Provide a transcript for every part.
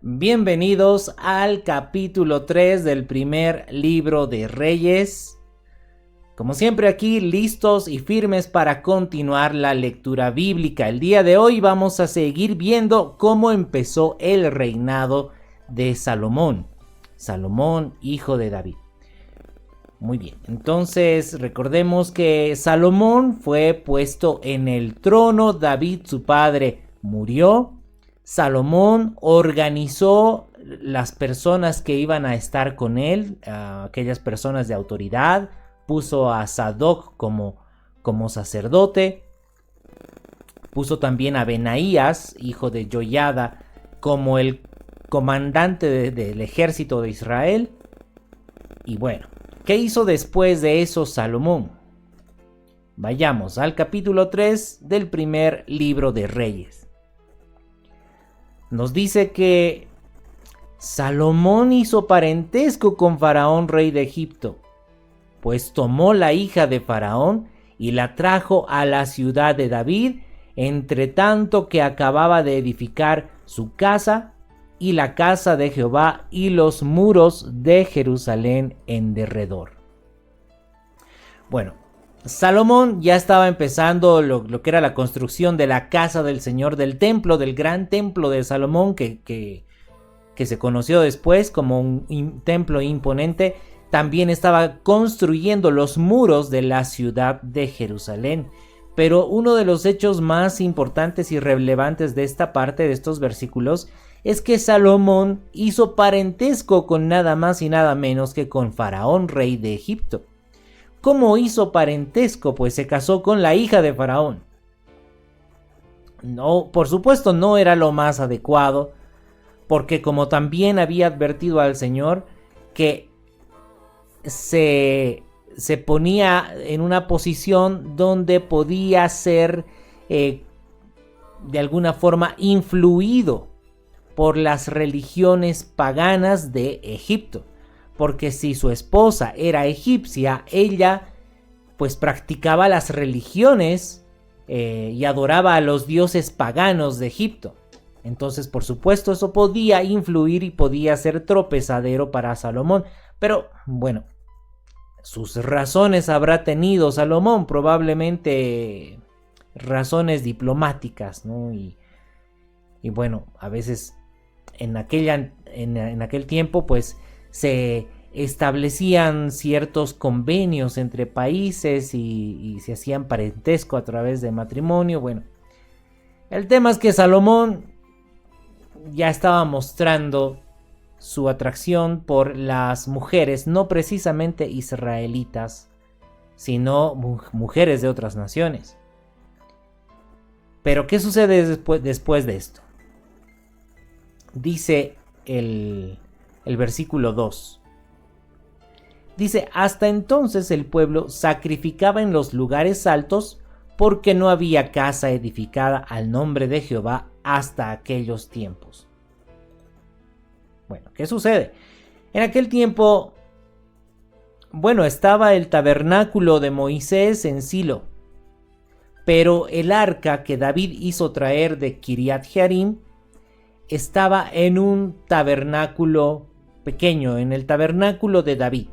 Bienvenidos al capítulo 3 del primer libro de Reyes. Como siempre aquí listos y firmes para continuar la lectura bíblica. El día de hoy vamos a seguir viendo cómo empezó el reinado de Salomón. Salomón, hijo de David. Muy bien, entonces recordemos que Salomón fue puesto en el trono, David su padre murió. Salomón organizó las personas que iban a estar con él, aquellas personas de autoridad, puso a Sadoc como sacerdote, puso también a Benaías, hijo de Joiada, como el comandante del ejército de Israel. Y bueno, ¿qué hizo después de eso Salomón? Vayamos al capítulo 3 del primer libro de Reyes. Nos dice que Salomón hizo parentesco con Faraón, rey de Egipto, pues tomó la hija de Faraón y la trajo a la ciudad de David, entre tanto que acababa de edificar su casa y la casa de Jehová y los muros de Jerusalén en derredor. Bueno, Salomón ya estaba empezando lo que era la construcción de la casa del Señor, del templo, del gran templo de Salomón que se conoció después como un templo imponente. También estaba construyendo los muros de la ciudad de Jerusalén. Pero uno de los hechos más importantes y relevantes de esta parte, de estos versículos, es que Salomón hizo parentesco con nada más y nada menos que con Faraón, rey de Egipto. ¿Cómo hizo parentesco? Pues se casó con la hija de Faraón. No, por supuesto no era lo más adecuado, porque como también había advertido al Señor que se ponía en una posición donde podía ser de alguna forma influido por las religiones paganas de Egipto. Porque si su esposa era egipcia, ella pues practicaba las religiones y adoraba a los dioses paganos de Egipto. Entonces, por supuesto, eso podía influir y podía ser tropezadero para Salomón. Pero bueno, sus razones habrá tenido Salomón, probablemente razones diplomáticas, ¿no? Y bueno, a veces en aquel tiempo pues se establecían ciertos convenios entre países y se hacían parentesco a través de matrimonio. Bueno, el tema es que Salomón ya estaba mostrando su atracción por las mujeres, no precisamente israelitas, sino mujeres de otras naciones. Pero ¿qué sucede después de esto? Dice el versículo 2. Dice: hasta entonces el pueblo sacrificaba en los lugares altos, porque no había casa edificada al nombre de Jehová hasta aquellos tiempos. Bueno, ¿qué sucede? En aquel tiempo, bueno, estaba el tabernáculo de Moisés en Silo, pero el arca que David hizo traer de Kiriat Jearim estaba en un tabernáculo pequeño, en el tabernáculo de David.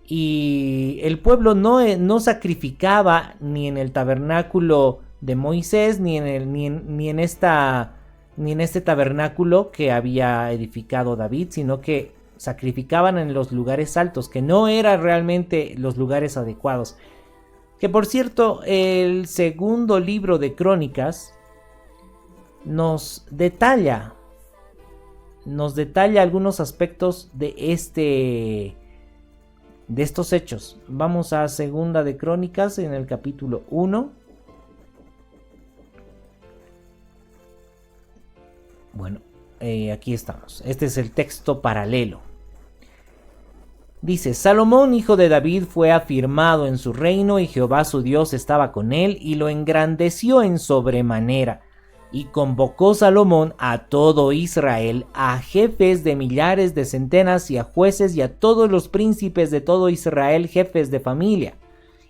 Y el pueblo no sacrificaba ni en el tabernáculo de Moisés ni en este tabernáculo que había edificado David, sino que sacrificaban en los lugares altos, que no eran realmente los lugares adecuados. Que por cierto, el segundo libro de Crónicas nos detalla algunos aspectos de estos hechos. Vamos a segunda de Crónicas en el capítulo 1. Bueno, aquí estamos. Este es el texto paralelo. Dice: Salomón, hijo de David, fue afirmado en su reino, y Jehová su Dios estaba con él, y lo engrandeció en sobremanera. Y convocó Salomón a todo Israel, a jefes de millares, de centenas, y a jueces, y a todos los príncipes de todo Israel, jefes de familia.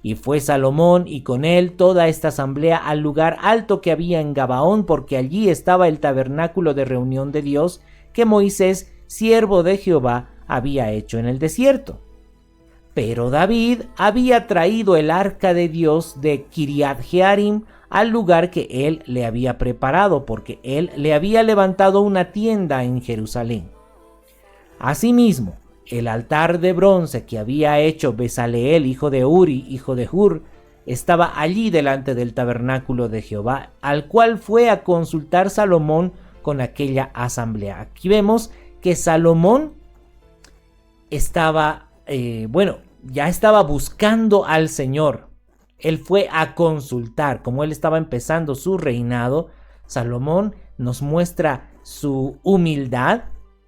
Y fue Salomón y con él toda esta asamblea al lugar alto que había en Gabaón, porque allí estaba el tabernáculo de reunión de Dios que Moisés, siervo de Jehová, había hecho en el desierto. Pero David había traído el arca de Dios de Kiriat Jearim al lugar que él le había preparado, porque él le había levantado una tienda en Jerusalén. Asimismo, el altar de bronce que había hecho Bezaleel, hijo de Uri, hijo de Hur, estaba allí delante del tabernáculo de Jehová, al cual fue a consultar Salomón con aquella asamblea. Aquí vemos que Salomón estaba, ya estaba buscando al Señor. Él fue a consultar, como él estaba empezando su reinado. Salomón nos muestra su humildad,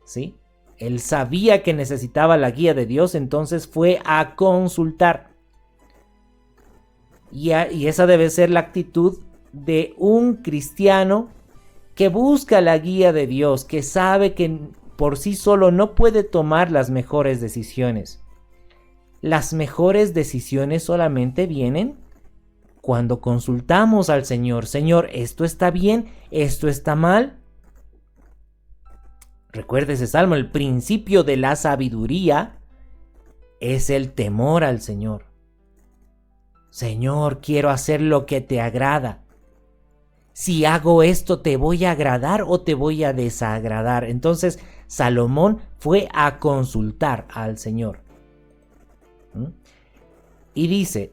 ¿sí? Él sabía que necesitaba la guía de Dios, entonces fue a consultar. Y esa debe ser la actitud de un cristiano que busca la guía de Dios, que sabe que por sí solo no puede tomar las mejores decisiones. Las mejores decisiones solamente vienen cuando consultamos al Señor. Señor, ¿esto está bien? ¿Esto está mal? Recuerda ese salmo, el principio de la sabiduría es el temor al Señor. Señor, quiero hacer lo que te agrada. Si hago esto, ¿te voy a agradar o te voy a desagradar? Entonces, Salomón fue a consultar al Señor. Y dice,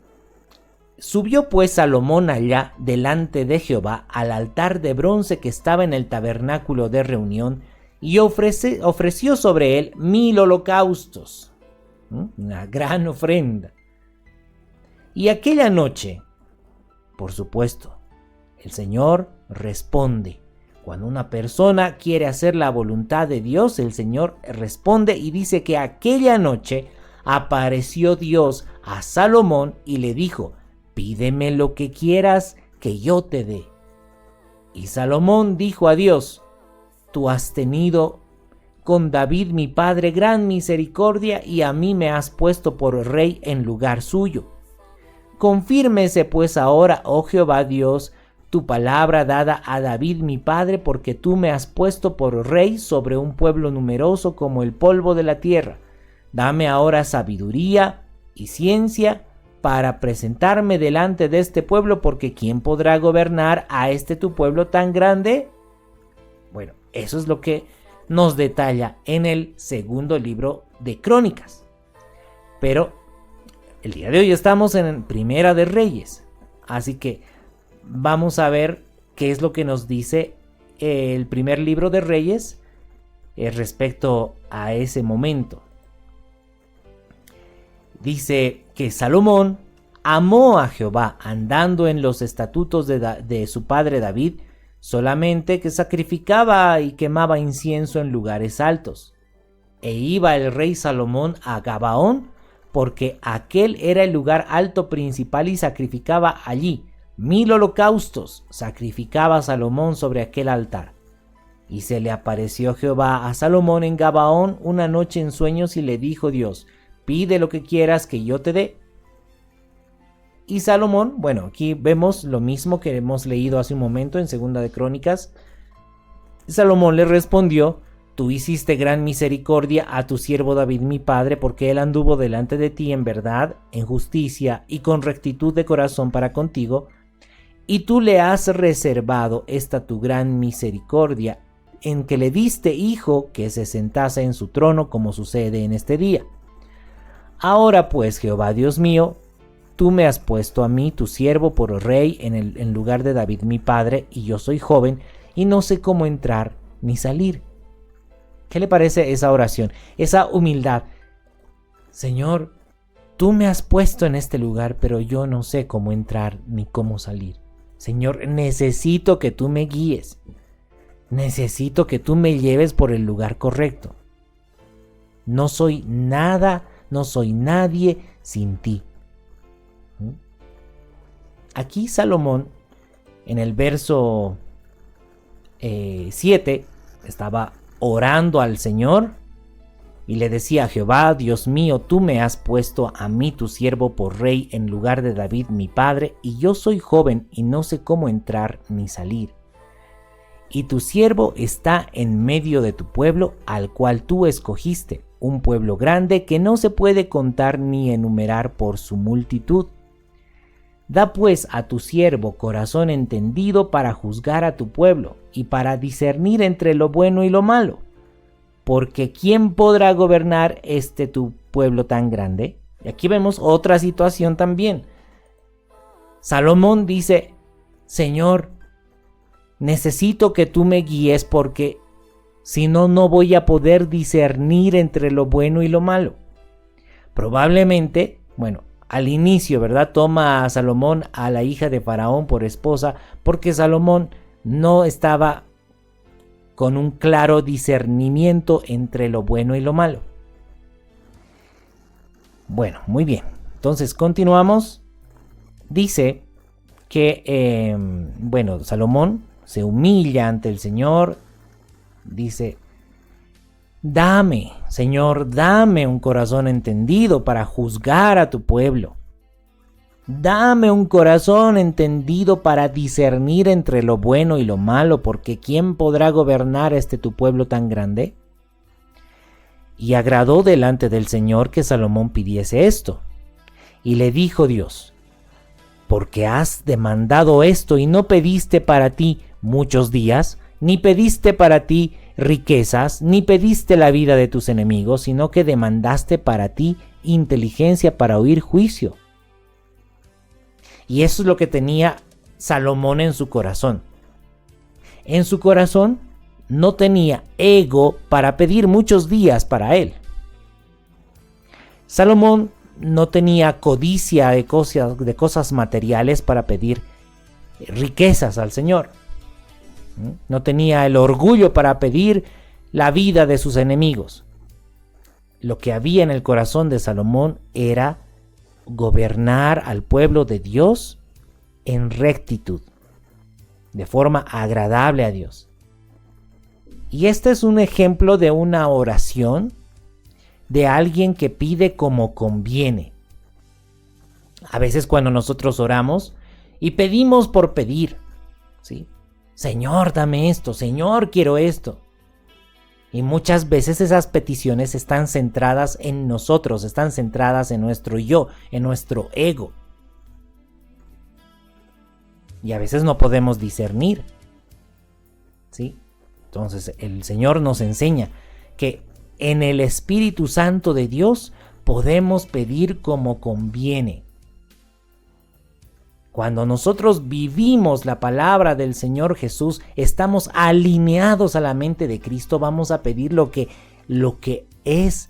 subió pues Salomón allá delante de Jehová al altar de bronce que estaba en el tabernáculo de reunión y ofreció sobre él 1000 holocaustos, una gran ofrenda. Y aquella noche, por supuesto, el Señor responde. Cuando una persona quiere hacer la voluntad de Dios, el Señor responde y dice que aquella noche apareció Dios a Salomón y le dijo, pídeme lo que quieras que yo te dé. Y Salomón dijo a Dios, tú has tenido con David mi padre gran misericordia y a mí me has puesto por rey en lugar suyo. Confírmese pues ahora, oh Jehová Dios, tu palabra dada a David mi padre, porque tú me has puesto por rey sobre un pueblo numeroso como el polvo de la tierra. Dame ahora sabiduría y ciencia para presentarme delante de este pueblo, porque ¿quién podrá gobernar a este tu pueblo tan grande? Bueno, eso es lo que nos detalla en el segundo libro de Crónicas. Pero el día de hoy estamos en Primera de Reyes, así que vamos a ver qué es lo que nos dice el primer libro de Reyes respecto a ese momento. Dice que Salomón amó a Jehová andando en los estatutos de su padre David, solamente que sacrificaba y quemaba incienso en lugares altos. E iba el rey Salomón a Gabaón, porque aquel era el lugar alto principal y sacrificaba allí 1000 holocaustos, sacrificaba Salomón sobre aquel altar. Y se le apareció Jehová a Salomón en Gabaón una noche en sueños y le dijo Dios, pide lo que quieras que yo te dé. Y Salomón, bueno, aquí vemos lo mismo que hemos leído hace un momento en Segunda de Crónicas. Salomón le respondió, tú hiciste gran misericordia a tu siervo David mi padre, porque él anduvo delante de ti en verdad, en justicia y con rectitud de corazón para contigo, y tú le has reservado esta tu gran misericordia, en que le diste hijo que se sentase en su trono, como sucede en este día. Ahora pues, Jehová Dios mío, tú me has puesto a mí, tu siervo, por rey en lugar de David mi padre, y yo soy joven, y no sé cómo entrar ni salir. ¿Qué le parece esa oración? Esa humildad. Señor, tú me has puesto en este lugar, pero yo no sé cómo entrar ni cómo salir. Señor, necesito que tú me guíes. Necesito que tú me lleves por el lugar correcto. No soy nada, no soy nadie sin ti. Aquí Salomón, en el verso 7, estaba orando al Señor, Y le decía a Jehová: Dios mío, tú me has puesto a mí tu siervo por rey en lugar de David mi padre, y yo soy joven y no sé cómo entrar ni salir. Y tu siervo está en medio de tu pueblo, al cual tú escogiste, un pueblo grande que no se puede contar ni enumerar por su multitud. Da pues a tu siervo corazón entendido para juzgar a tu pueblo y para discernir entre lo bueno y lo malo. Porque ¿quién podrá gobernar tu pueblo tan grande? Y aquí vemos otra situación también. Salomón dice: Señor, necesito que tú me guíes, porque si no, no voy a poder discernir entre lo bueno y lo malo. Probablemente, al inicio, ¿verdad?, toma a Salomón a la hija de Faraón por esposa, porque Salomón no estaba con un claro discernimiento entre lo bueno y lo malo. Bueno, muy bien. Entonces continuamos. Dice que, Salomón se humilla ante el Señor. Dice: Dame, Señor, dame un corazón entendido para juzgar a tu pueblo. Dame un corazón entendido para discernir entre lo bueno y lo malo, porque ¿quién podrá gobernar tu pueblo tan grande? Y agradó delante del Señor que Salomón pidiese esto. Y le dijo Dios: porque has demandado esto y no pediste para ti muchos días, ni pediste para ti riquezas, ni pediste la vida de tus enemigos, sino que demandaste para ti inteligencia para oír juicio. Y eso es lo que tenía Salomón en su corazón. En su corazón no tenía ego para pedir muchos días para él. Salomón no tenía codicia de cosas materiales para pedir riquezas al Señor. No tenía el orgullo para pedir la vida de sus enemigos. Lo que había en el corazón de Salomón era gobernar al pueblo de Dios en rectitud, de forma agradable a Dios. Y este es un ejemplo de una oración de alguien que pide como conviene. A veces cuando nosotros oramos y pedimos por pedir, ¿sí? Señor, dame esto, Señor, quiero esto. Y muchas veces esas peticiones están centradas en nosotros, están centradas en nuestro yo, en nuestro ego. Y a veces no podemos discernir, ¿sí? Entonces el Señor nos enseña que en el Espíritu Santo de Dios podemos pedir como conviene. Cuando nosotros vivimos la palabra del Señor Jesús, estamos alineados a la mente de Cristo, vamos a pedir lo que es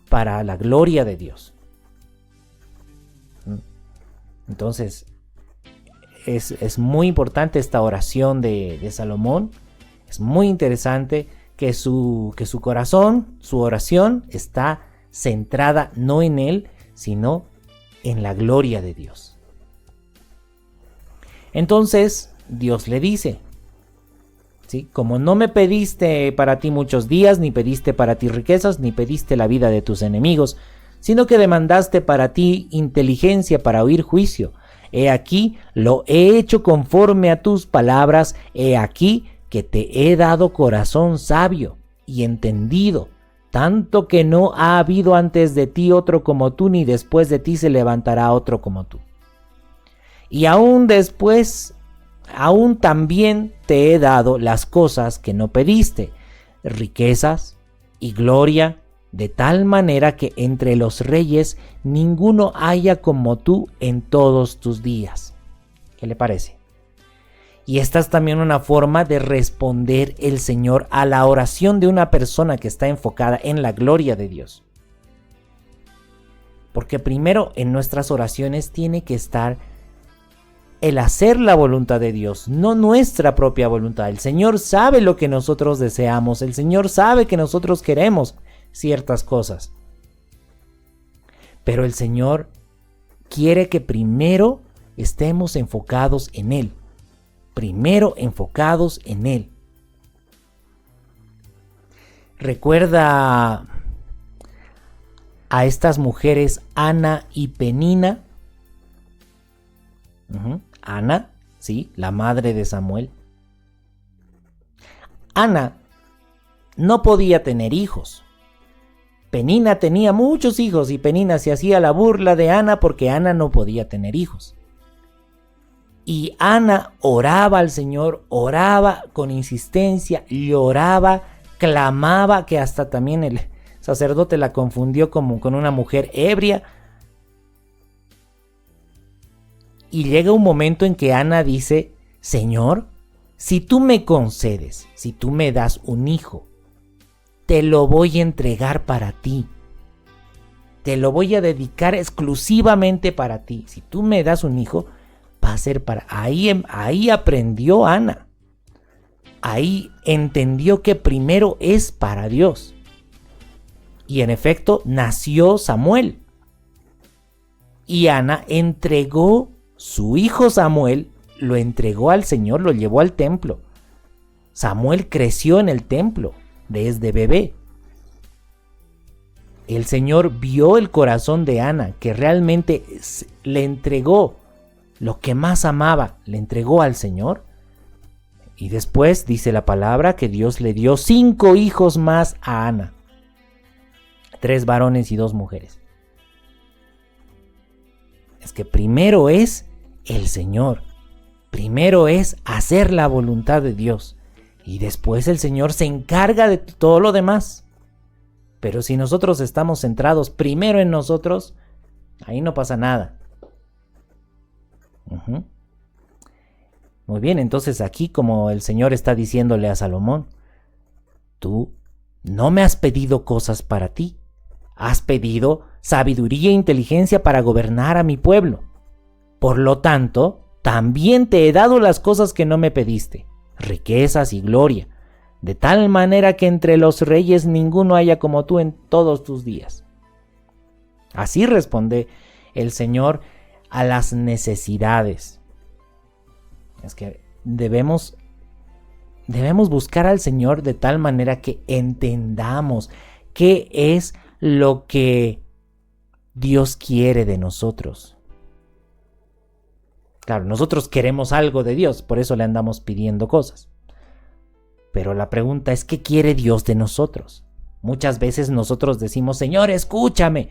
para la gloria de Dios. Entonces, es muy importante esta oración de Salomón. Es muy interesante que su corazón, su oración, está centrada no en él, sino en la gloria de Dios. Entonces Dios le dice, ¿sí? Como no me pediste para ti muchos días, ni pediste para ti riquezas, ni pediste la vida de tus enemigos, sino que demandaste para ti inteligencia para oír juicio. He aquí, lo he hecho conforme a tus palabras, he aquí que te he dado corazón sabio y entendido, tanto que no ha habido antes de ti otro como tú, ni después de ti se levantará otro como tú. Y aún después, aún también te he dado las cosas que no pediste, riquezas y gloria, de tal manera que entre los reyes ninguno haya como tú en todos tus días. ¿Qué le parece? Y esta es también una forma de responder el Señor a la oración de una persona que está enfocada en la gloria de Dios. Porque primero en nuestras oraciones tiene que estar el hacer la voluntad de Dios, no nuestra propia voluntad. El Señor sabe lo que nosotros deseamos, el Señor sabe que nosotros queremos ciertas cosas. Pero el Señor quiere que primero estemos enfocados en Él. Primero enfocados en Él. Recuerda a estas mujeres Ana y Penina. Ana, sí, la madre de Samuel. Ana no podía tener hijos. Penina tenía muchos hijos y Penina se hacía la burla de Ana porque Ana no podía tener hijos. Y Ana oraba al Señor, oraba con insistencia, lloraba, clamaba, que hasta también el sacerdote la confundió como con una mujer ebria. Y llega un momento en que Ana dice: Señor, si tú me concedes, si tú me das un hijo, te lo voy a entregar para ti. Te lo voy a dedicar exclusivamente para ti. Si tú me das un hijo, va a ser para... Ahí aprendió Ana. Ahí entendió que primero es para Dios. Y en efecto, nació Samuel. Y Ana entregó su hijo Samuel, lo entregó al Señor, lo llevó al templo. Samuel creció en el templo desde bebé. El Señor vio el corazón de Ana, que realmente le entregó lo que más amaba, le entregó al Señor. Y después dice la palabra que Dios le dio 5 hijos más a Ana. 3 varones y 2 mujeres. Es que primero es el Señor. Primero es hacer la voluntad de Dios. Y después el Señor se encarga de todo lo demás. Pero si nosotros estamos centrados primero en nosotros, ahí no pasa nada. Muy bien, entonces aquí como el Señor está diciéndole a Salomón: tú no me has pedido cosas para ti, has pedido sabiduría e inteligencia para gobernar a mi pueblo. Por lo tanto, también te he dado las cosas que no me pediste, riquezas y gloria, de tal manera que entre los reyes ninguno haya como tú en todos tus días. Así responde el Señor a las necesidades. Es que debemos buscar al Señor de tal manera que entendamos qué es lo que Dios quiere de nosotros. Claro, nosotros queremos algo de Dios, por eso le andamos pidiendo cosas. Pero la pregunta es: ¿qué quiere Dios de nosotros? Muchas veces nosotros decimos: Señor, escúchame.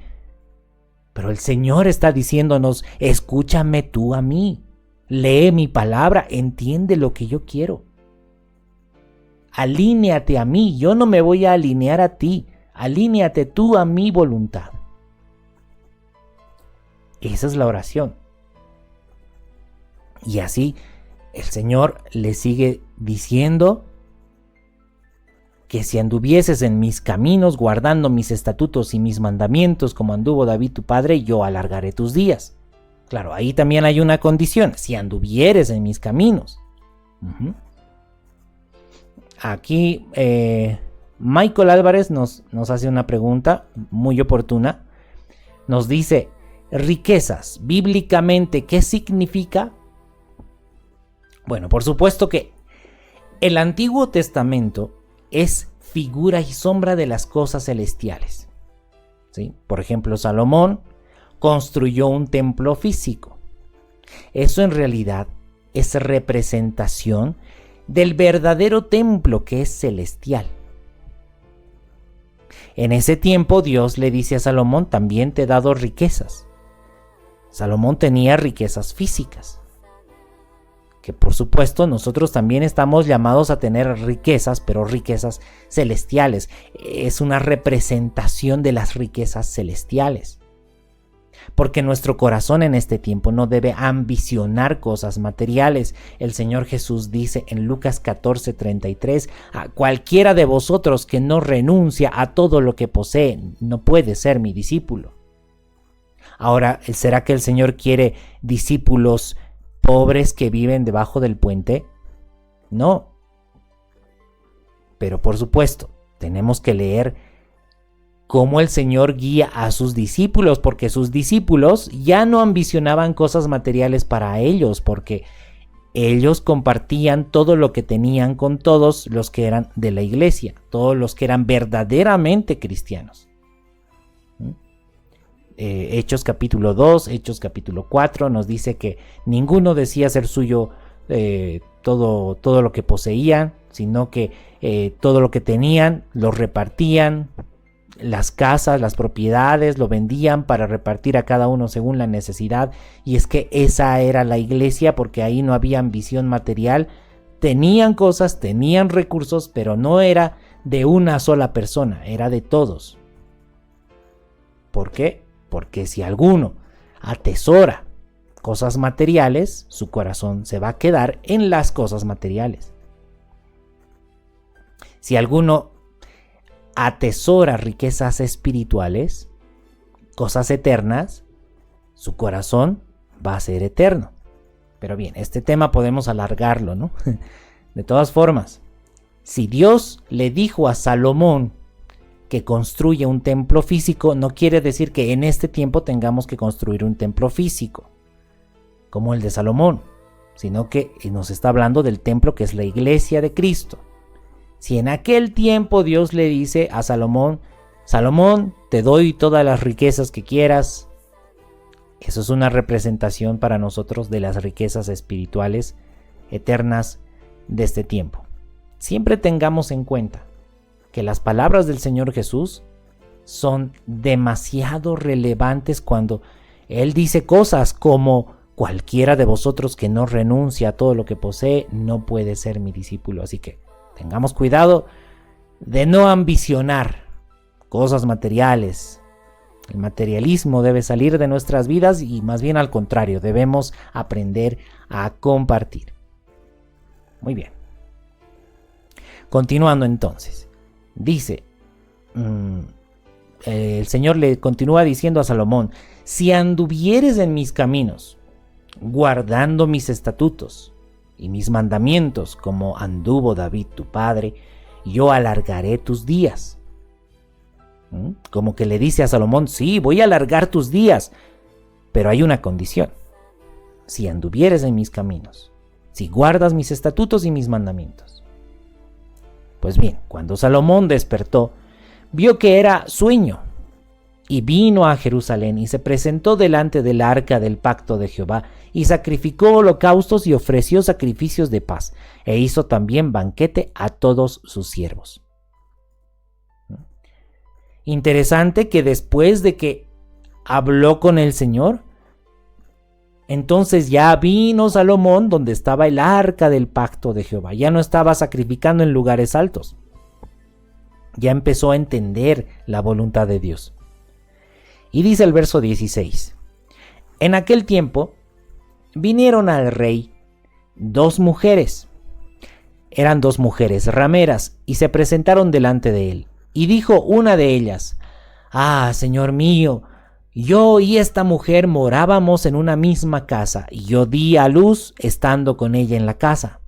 Pero el Señor está diciéndonos: escúchame tú a mí. Lee mi palabra, entiende lo que yo quiero. Alíneate a mí, yo no me voy a alinear a ti. Alíneate tú a mi voluntad. Esa es la oración. Y así el Señor le sigue diciendo que si anduvieses en mis caminos, guardando mis estatutos y mis mandamientos, como anduvo David tu padre, yo alargaré tus días. Claro, ahí también hay una condición: si anduvieres en mis caminos. Aquí Michael Álvarez nos hace una pregunta muy oportuna. Nos dice: riquezas, bíblicamente, ¿qué significa? Bueno, por supuesto que el Antiguo Testamento es figura y sombra de las cosas celestiales. ¿Sí? Por ejemplo, Salomón construyó un templo físico. Eso en realidad es representación del verdadero templo que es celestial. En ese tiempo Dios le dice a Salomón: también te he dado riquezas. Salomón tenía riquezas físicas, que por supuesto nosotros también estamos llamados a tener riquezas, pero riquezas celestiales. Es una representación de las riquezas celestiales. Porque nuestro corazón en este tiempo no debe ambicionar cosas materiales. El Señor Jesús dice en Lucas 14:33: a cualquiera de vosotros que no renuncia a todo lo que posee no puede ser mi discípulo. Ahora, ¿será que el Señor quiere discípulos pobres que viven debajo del puente? No. Pero por supuesto, tenemos que leer cómo el Señor guía a sus discípulos, porque sus discípulos ya no ambicionaban cosas materiales para ellos, porque ellos compartían todo lo que tenían con todos los que eran de la iglesia, todos los que eran verdaderamente cristianos. Hechos capítulo 2, Hechos capítulo 4 nos dice que ninguno decía ser suyo todo lo que poseían, sino que todo lo que tenían lo repartían, las casas, las propiedades, lo vendían para repartir a cada uno según la necesidad. Y es que esa era la iglesia, porque ahí no había ambición material. Tenían cosas, tenían recursos, pero no era de una sola persona, era de todos. ¿Por qué? Porque si alguno atesora cosas materiales, su corazón se va a quedar en las cosas materiales. Si alguno atesora riquezas espirituales, cosas eternas, su corazón va a ser eterno. Pero bien, este tema podemos alargarlo, ¿no? De todas formas, si Dios le dijo a Salomón que construya un templo físico, no quiere decir que en este tiempo tengamos que construir un templo físico como el de Salomón, sino que nos está hablando del templo que es la iglesia de Cristo. Si en aquel tiempo Dios le dice a Salomón, Salomón, te doy todas las riquezas que quieras, eso es una representación para nosotros de las riquezas espirituales eternas de este tiempo. Siempre tengamos en cuenta que las palabras del Señor Jesús son demasiado relevantes cuando Él dice cosas como: cualquiera de vosotros que no renuncia a todo lo que posee no puede ser mi discípulo. Así que tengamos cuidado de no ambicionar cosas materiales. El materialismo debe salir de nuestras vidas y más bien al contrario, debemos aprender a compartir. Muy bien. Continuando entonces, dice, el Señor le continúa diciendo a Salomón: si anduvieres en mis caminos, guardando mis estatutos y mis mandamientos, como anduvo David tu padre, yo alargaré tus días. Como que le dice a Salomón: sí, voy a alargar tus días, pero hay una condición: si anduvieres en mis caminos, si guardas mis estatutos y mis mandamientos. Pues bien, cuando Salomón despertó, vio que era sueño, y vino a Jerusalén y se presentó delante del arca del pacto de Jehová, y sacrificó holocaustos y ofreció sacrificios de paz, e hizo también banquete a todos sus siervos. Interesante que después de que habló con el Señor, entonces ya vino Salomón donde estaba el arca del pacto de Jehová. Ya no estaba sacrificando en lugares altos. Ya empezó a entender la voluntad de Dios. Y dice el verso 16: en aquel tiempo vinieron al rey dos mujeres. Eran dos mujeres rameras y se presentaron delante de él. Y dijo una de ellas: ah, Señor mío, yo y esta mujer morábamos en una misma casa, y yo di a luz estando con ella en la casa.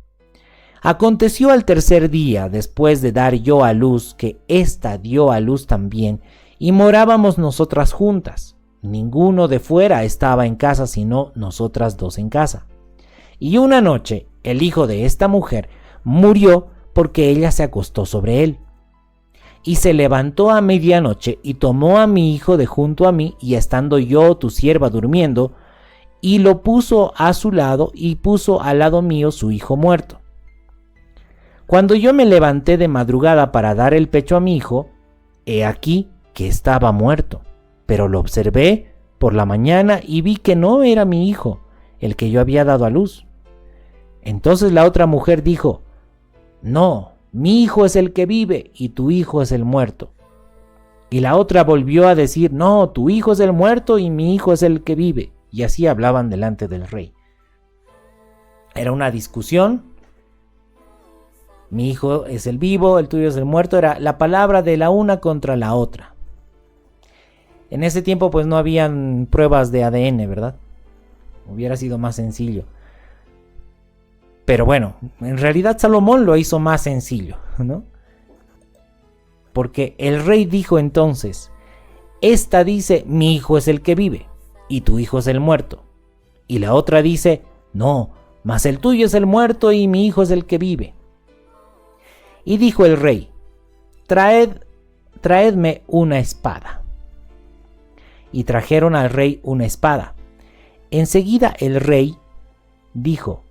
Aconteció al tercer día, después de dar yo a luz, que ésta dio a luz también, y morábamos nosotras juntas. Ninguno de fuera estaba en casa, sino nosotras dos en casa. Y una noche el hijo de esta mujer murió porque ella se acostó sobre él. Y se levantó a medianoche y tomó a mi hijo de junto a mí, y estando yo, tu sierva, durmiendo, y lo puso a su lado, y puso al lado mío su hijo muerto. Cuando yo me levanté de madrugada para dar el pecho a mi hijo, he aquí que estaba muerto. Pero lo observé por la mañana y vi que no era mi hijo, el que yo había dado a luz. Entonces la otra mujer dijo: no, mi hijo es el que vive y tu hijo es el muerto. Y la otra volvió a decir: no, tu hijo es el muerto y mi hijo es el que vive. Y así hablaban delante del rey. Era una discusión. Mi hijo es el vivo, el tuyo es el muerto. Era la palabra de la una contra la otra. En ese tiempo pues no habían pruebas de ADN, ¿verdad? Hubiera sido más sencillo. Pero bueno, en realidad Salomón lo hizo más sencillo, ¿no? Porque el rey dijo entonces: esta dice, mi hijo es el que vive, y tu hijo es el muerto. Y la otra dice: no, mas el tuyo es el muerto y mi hijo es el que vive. Y dijo el rey: traedme una espada. y trajeron al rey una espada. Enseguida el rey dijo: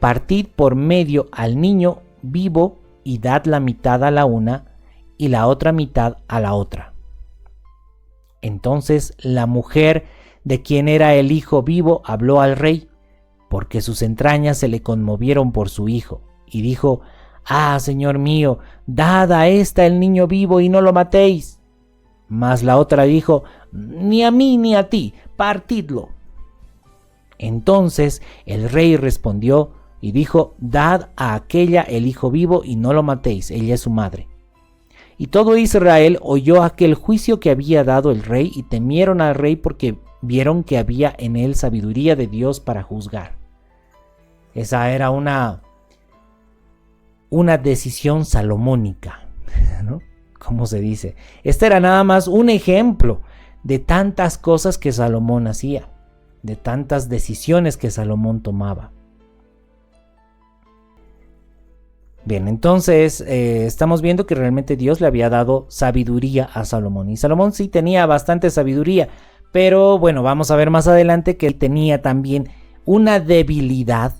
partid por medio al niño vivo y dad la mitad a la una y la otra mitad a la otra. Entonces la mujer de quien era el hijo vivo habló al rey, porque sus entrañas se le conmovieron por su hijo, y dijo: ah, señor mío, dad a ésta el niño vivo y no lo matéis. Mas la otra dijo: ni a mí ni a ti, partidlo. Entonces el rey respondió y dijo: dad a aquella el hijo vivo y no lo matéis, ella es su madre. Y todo Israel oyó aquel juicio que había dado el rey, y temieron al rey porque vieron que había en él sabiduría de Dios para juzgar. Esa era una decisión salomónica, ¿no? ¿Cómo se dice? Este era nada más un ejemplo de tantas cosas que Salomón hacía, de tantas decisiones que Salomón tomaba. Bien, entonces estamos viendo que realmente Dios le había dado sabiduría a Salomón. Y Salomón sí tenía bastante sabiduría, pero bueno, vamos a ver más adelante que él tenía también una debilidad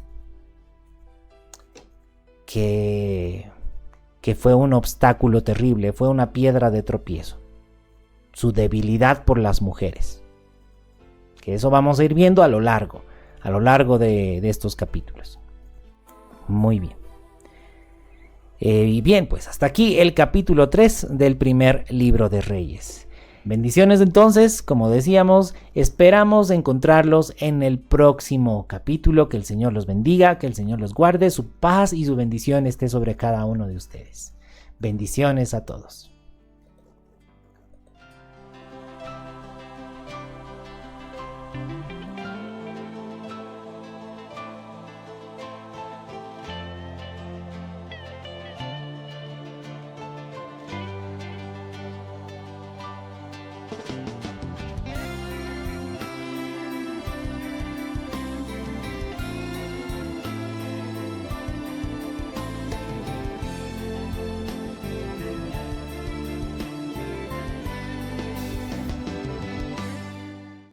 que fue un obstáculo terrible, fue una piedra de tropiezo. Su debilidad por las mujeres. Que eso vamos a ir viendo a lo largo de estos capítulos. Muy bien. Y bien, pues hasta aquí el capítulo 3 del primer libro de Reyes. Bendiciones entonces, como decíamos, esperamos encontrarlos en el próximo capítulo. Que el Señor los bendiga, que el Señor los guarde, su paz y su bendición esté sobre cada uno de ustedes. Bendiciones a todos.